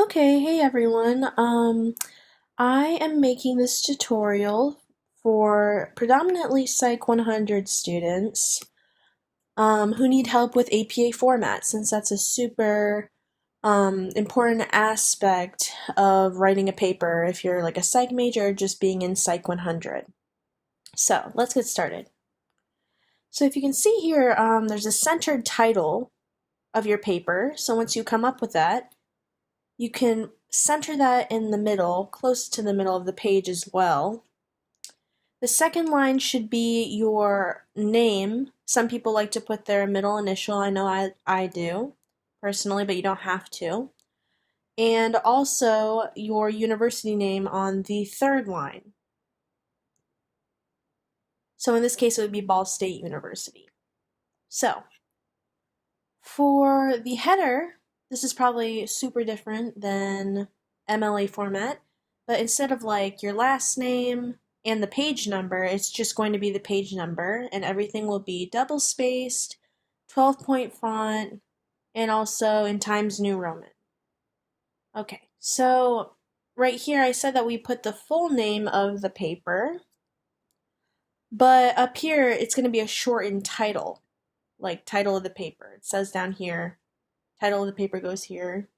Okay, hey everyone. I am making this tutorial for predominantly Psych 100 students who need help with APA format, since that's a super important aspect of writing a paper if you're like a psych major or just being in Psych 100. So let's get started. So if you can see here, there's a centered title of your paper. So once you come up with that, you can center that in the middle, close to the middle of the page as well. The second line should be your name. Some people like to put their middle initial. I know I do, personally, but you don't have to. And also your university name on the third line. So in this case, it would be Ball State University. So, for the header, this is probably super different than MLA format, but instead of like your last name and the page number, it's just going to be the page number, and everything will be double spaced, 12-point font, and also in Times New Roman. Okay, so right here I said that we put the full name of the paper, but up here it's going to be a shortened title, like title of the paper. It says down here, title of the paper goes here, ...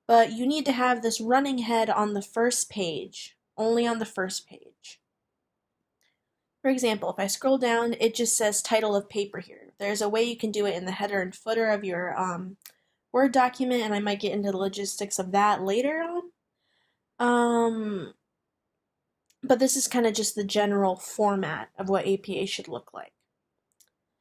But you need to have this running head on the first page, only on the first page. For example, if I scroll down, it just says title of paper here. There's a way you can do it in the header and footer of your Word document, and I might get into the logistics of that later on. But this is kind of just the general format of what APA should look like.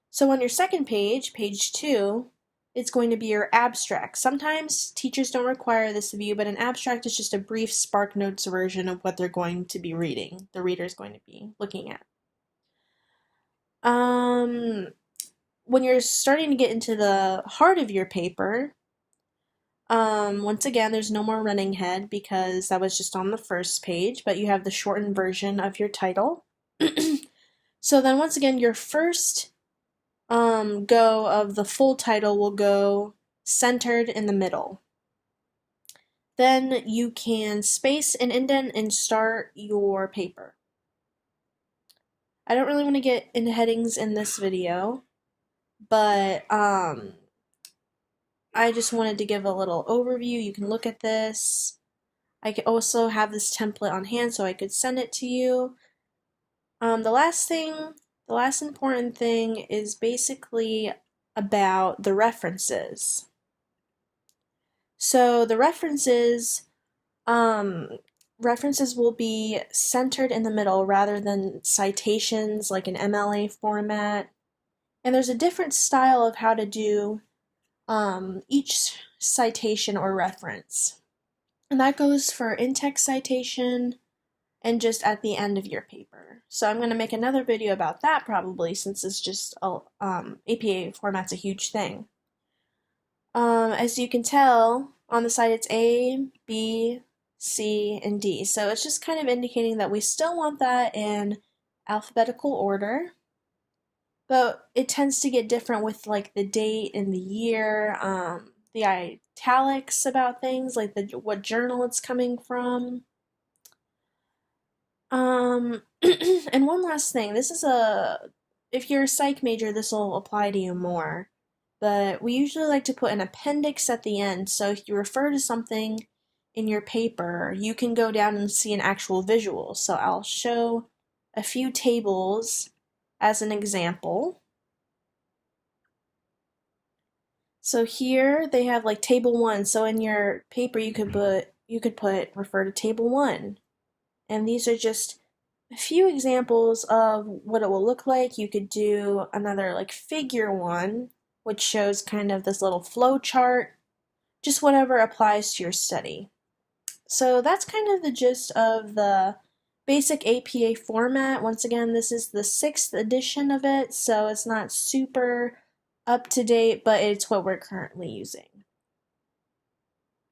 So on your second page, page 2, it's going to be your abstract. Sometimes teachers don't require this of you, but an abstract is just a brief SparkNotes version of what they're going to be reading, the reader's going to be looking at. When you're starting to get into the heart of your paper, once again, there's no more running head because that was just on the first page, but you have the shortened version of your title. So then once again, your first go of the full title will go centered in the middle. Then you can space and indent and start your paper. I don't really want to get into headings in this video, but I just wanted to give a little overview. You can look at this. I could also have this template on hand so I could send it to you. The last important thing is basically about the references. So the references will be centered in the middle rather than citations like an MLA format. And there's a different style of how to do each citation or reference. And that goes for in-text citation and just at the end of your paper. So I'm going to make another video about that probably, since it's just APA format's a huge thing. As you can tell, on the side it's A, B, C, and D. So it's just kind of indicating that we still want that in alphabetical order, but it tends to get different with like the date and the year, the italics about things, like what journal it's coming from. And one last thing, if you're a psych major, this will apply to you more, but we usually like to put an appendix at the end, so if you refer to something in your paper, you can go down and see an actual visual. So I'll show a few tables as an example. So here they have like table 1, so in your paper you could put refer to table 1. And these are just a few examples of what it will look like. You could do another like figure 1, which shows kind of this little flow chart, just whatever applies to your study. So that's kind of the gist of the basic APA format. Once again, this is the 6th edition of it, so it's not super up to date, but it's what we're currently using.